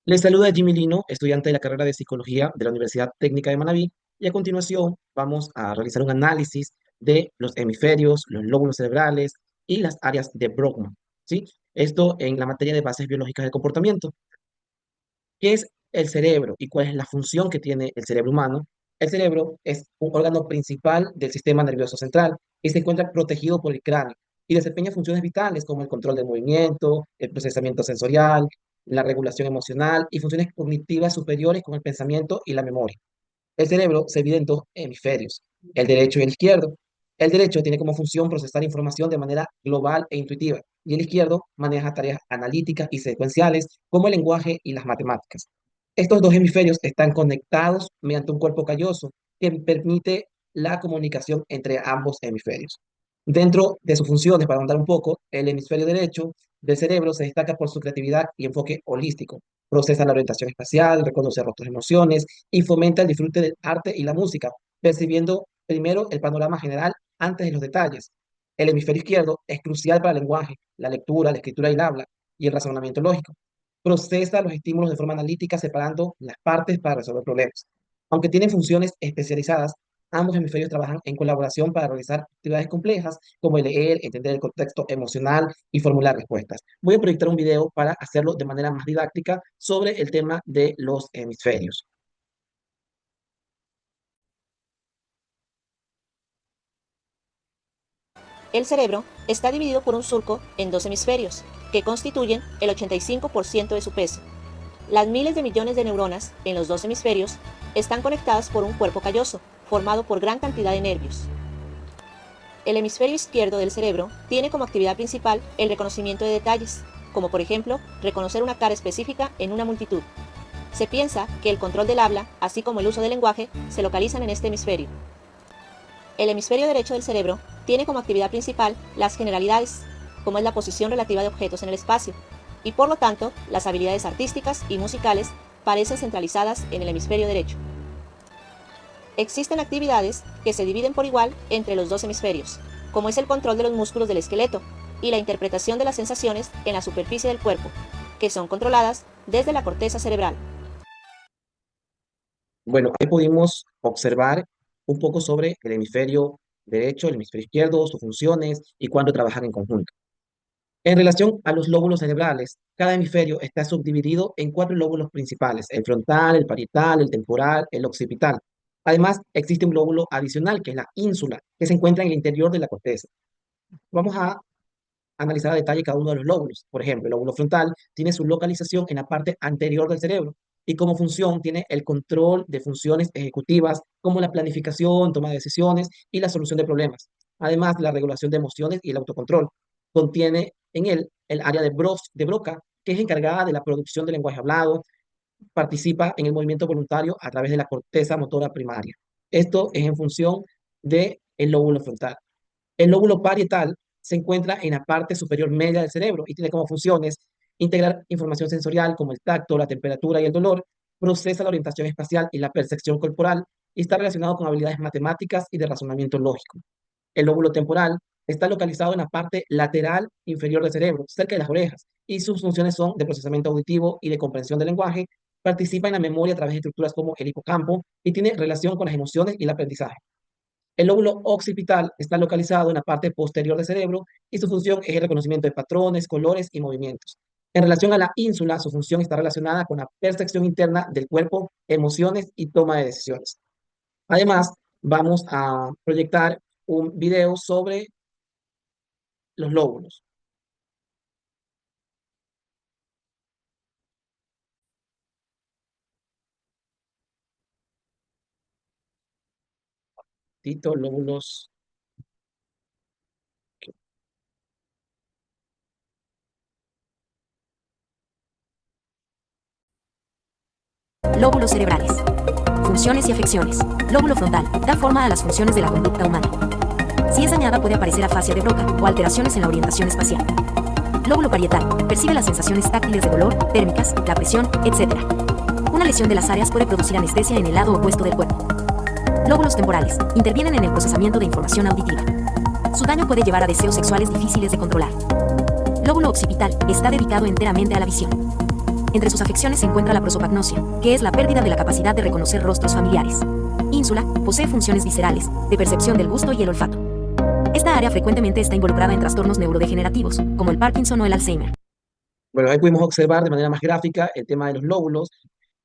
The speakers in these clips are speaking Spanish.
Les saluda Jimmy Lino, estudiante de la carrera de Psicología de la Universidad Técnica de Manabí, y a continuación vamos a realizar un análisis de los hemisferios, los lóbulos cerebrales y las áreas de Brodmann, ¿sí? Esto en la materia de bases biológicas del comportamiento. ¿Qué es el cerebro y cuál es la función que tiene el cerebro humano? El cerebro es un órgano principal del sistema nervioso central y se encuentra protegido por el cráneo y desempeña funciones vitales como el control del movimiento, el procesamiento sensorial, la regulación emocional y funciones cognitivas superiores como el pensamiento y la memoria. El cerebro se divide en dos hemisferios, el derecho y el izquierdo. El derecho tiene como función procesar información de manera global e intuitiva, y el izquierdo maneja tareas analíticas y secuenciales como el lenguaje y las matemáticas. Estos dos hemisferios están conectados mediante un cuerpo calloso que permite la comunicación entre ambos hemisferios. Dentro de sus funciones, para ahondar un poco, el hemisferio derecho del cerebro se destaca por su creatividad y enfoque holístico. Procesa la orientación espacial, reconoce rostros de emociones y fomenta el disfrute del arte y la música, percibiendo primero el panorama general antes de los detalles. El hemisferio izquierdo es crucial para el lenguaje, la lectura, la escritura y el habla, y el razonamiento lógico. Procesa los estímulos de forma analítica separando las partes para resolver problemas. Aunque tienen funciones especializadas, ambos hemisferios trabajan en colaboración para realizar actividades complejas como leer, entender el contexto emocional y formular respuestas. Voy a proyectar un video para hacerlo de manera más didáctica sobre el tema de los hemisferios. El cerebro está dividido por un surco en dos hemisferios, que constituyen el 85% de su peso. Las miles de millones de neuronas en los dos hemisferios están conectadas por un cuerpo calloso, formado por gran cantidad de nervios. El hemisferio izquierdo del cerebro tiene como actividad principal el reconocimiento de detalles, como por ejemplo reconocer una cara específica en una multitud. Se piensa que el control del habla, así como el uso del lenguaje, se localizan en este hemisferio. El hemisferio derecho del cerebro tiene como actividad principal las generalidades, como es la posición relativa de objetos en el espacio, y por lo tanto las habilidades artísticas y musicales parecen centralizadas en el hemisferio derecho. Existen actividades que se dividen por igual entre los dos hemisferios, como es el control de los músculos del esqueleto y la interpretación de las sensaciones en la superficie del cuerpo, que son controladas desde la corteza cerebral. Bueno, ahí pudimos observar un poco sobre el hemisferio derecho, el hemisferio izquierdo, sus funciones y cuándo trabajan en conjunto. En relación a los lóbulos cerebrales, cada hemisferio está subdividido en cuatro lóbulos principales: el frontal, el parietal, el temporal, el occipital. Además, existe un lóbulo adicional, que es la ínsula, que se encuentra en el interior de la corteza. Vamos a analizar a detalle cada uno de los lóbulos. Por ejemplo, el lóbulo frontal tiene su localización en la parte anterior del cerebro y como función tiene el control de funciones ejecutivas como la planificación, toma de decisiones y la solución de problemas. Además, la regulación de emociones y el autocontrol. Contiene en él el área de Broca, que es encargada de la producción del lenguaje hablado, participa en el movimiento voluntario a través de la corteza motora primaria. Esto es en función del lóbulo frontal. El lóbulo parietal se encuentra en la parte superior media del cerebro y tiene como funciones integrar información sensorial como el tacto, la temperatura y el dolor, procesa la orientación espacial y la percepción corporal y está relacionado con habilidades matemáticas y de razonamiento lógico. El lóbulo temporal está localizado en la parte lateral inferior del cerebro, cerca de las orejas, y sus funciones son de procesamiento auditivo y de comprensión del lenguaje. Participa en la memoria a través de estructuras como el hipocampo y tiene relación con las emociones y el aprendizaje. El lóbulo occipital está localizado en la parte posterior del cerebro y su función es el reconocimiento de patrones, colores y movimientos. En relación a la ínsula, su función está relacionada con la percepción interna del cuerpo, emociones y toma de decisiones. Además, vamos a proyectar un video sobre los lóbulos. Tito, lóbulos. Lóbulos cerebrales. Funciones y afecciones. Lóbulo frontal. Da forma a las funciones de la conducta humana. Si es dañada puede aparecer afasia de Broca o alteraciones en la orientación espacial. Lóbulo parietal. Percibe las sensaciones táctiles de dolor, térmicas, la presión, etc. Una lesión de las áreas puede producir anestesia en el lado opuesto del cuerpo. Lóbulos temporales. Intervienen en el procesamiento de información auditiva. Su daño puede llevar a deseos sexuales difíciles de controlar. Lóbulo occipital. Está dedicado enteramente a la visión. Entre sus afecciones se encuentra la prosopagnosia, que es la pérdida de la capacidad de reconocer rostros familiares. Ínsula posee funciones viscerales, de percepción del gusto y el olfato. Esta área frecuentemente está involucrada en trastornos neurodegenerativos, como el Parkinson o el Alzheimer. Bueno, ahí pudimos observar de manera más gráfica el tema de los lóbulos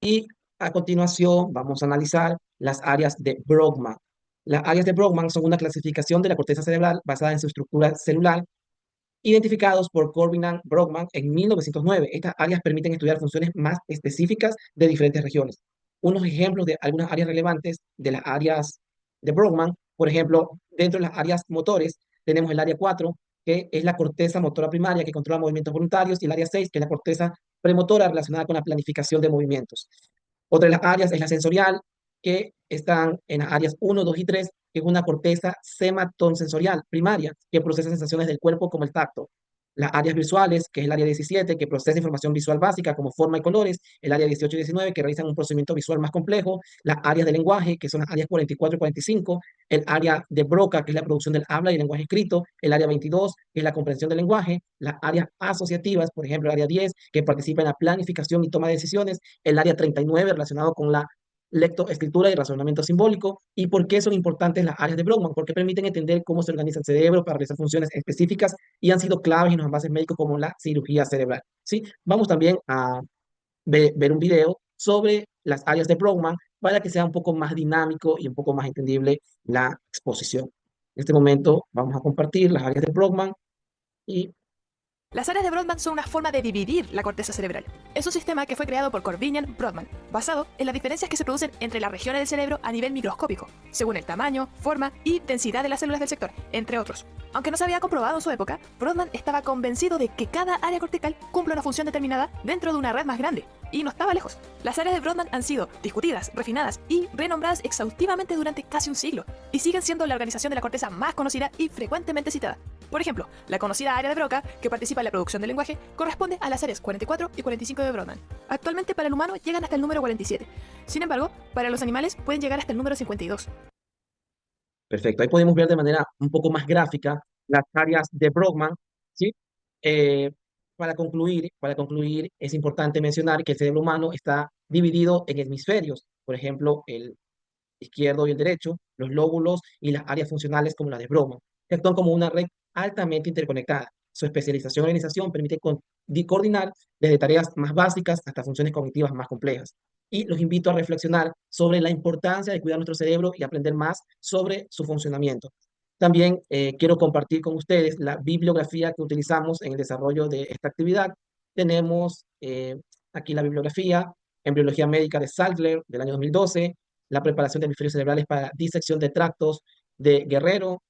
y a continuación vamos a analizar las áreas de Brodmann. Las áreas de Brodmann son una clasificación de la corteza cerebral basada en su estructura celular, identificados por Corbin and Brodmann en 1909. Estas áreas permiten estudiar funciones más específicas de diferentes regiones. Unos ejemplos de algunas áreas relevantes de las áreas de Brodmann, por ejemplo, dentro de las áreas motores, tenemos el área 4, que es la corteza motora primaria que controla movimientos voluntarios, y el área 6, que es la corteza premotora relacionada con la planificación de movimientos. Otra de las áreas es la sensorial, que están en las áreas 1, 2 y 3, que es una corteza sematosensorial primaria que procesa sensaciones del cuerpo como el tacto. Las áreas visuales, que es el área 17, que procesa información visual básica como forma y colores. El área 18 y 19, que realizan un procedimiento visual más complejo. Las áreas de lenguaje, que son las áreas 44 y 45. El área de Broca, que es la producción del habla y lenguaje escrito. El área 22, que es la comprensión del lenguaje. Las áreas asociativas, por ejemplo, el área 10, que participa en la planificación y toma de decisiones. El área 39, relacionado con la lectoescritura y razonamiento simbólico. ¿Y por qué son importantes las áreas de Brodmann? Porque permiten entender cómo se organiza el cerebro para realizar funciones específicas y han sido claves en los avances médicos como la cirugía cerebral. ¿Sí? Vamos también a ver un video sobre las áreas de Brodmann para que sea un poco más dinámico y un poco más entendible la exposición. En este momento vamos a compartir las áreas de Brodmann y Las áreas de Brodmann son una forma de dividir la corteza cerebral. Es un sistema que fue creado por Corbinian-Brodmann, basado en las diferencias que se producen entre las regiones del cerebro a nivel microscópico, según el tamaño, forma y densidad de las células del sector, entre otros. Aunque no se había comprobado en su época, Brodmann estaba convencido de que cada área cortical cumple una función determinada dentro de una red más grande, y no estaba lejos. Las áreas de Brodmann han sido discutidas, refinadas y renombradas exhaustivamente durante casi un siglo, y siguen siendo la organización de la corteza más conocida y frecuentemente citada. Por ejemplo, la conocida área de Broca, que participa en la producción del lenguaje, corresponde a las áreas 44 y 45 de Brodmann. Actualmente para el humano llegan hasta el número 47. Sin embargo, para los animales pueden llegar hasta el número 52. perfecto, ahí podemos ver de manera un poco más gráfica las áreas de Brodmann, ¿sí? Eh, para concluir, es importante mencionar que el cerebro humano está dividido en hemisferios, por ejemplo, el izquierdo y el derecho, los lóbulos y las áreas funcionales como la de Brodmann, que actúan como una red altamente interconectada. Su especialización y organización permite coordinar desde tareas más básicas hasta funciones cognitivas más complejas. Y los invito a reflexionar sobre la importancia de cuidar nuestro cerebro y aprender más sobre su funcionamiento. También quiero compartir con ustedes la bibliografía que utilizamos en el desarrollo de esta actividad. Tenemos aquí la bibliografía: Embriología Médica de Sadler del año 2012, La preparación de hemisferios cerebrales para disección de tractos de Guerrero,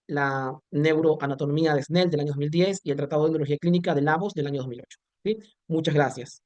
la Neuroanatomía de Snell del año 2010 y el Tratado de Neurología Clínica de Labos del año 2008. ¿Sí? Muchas gracias.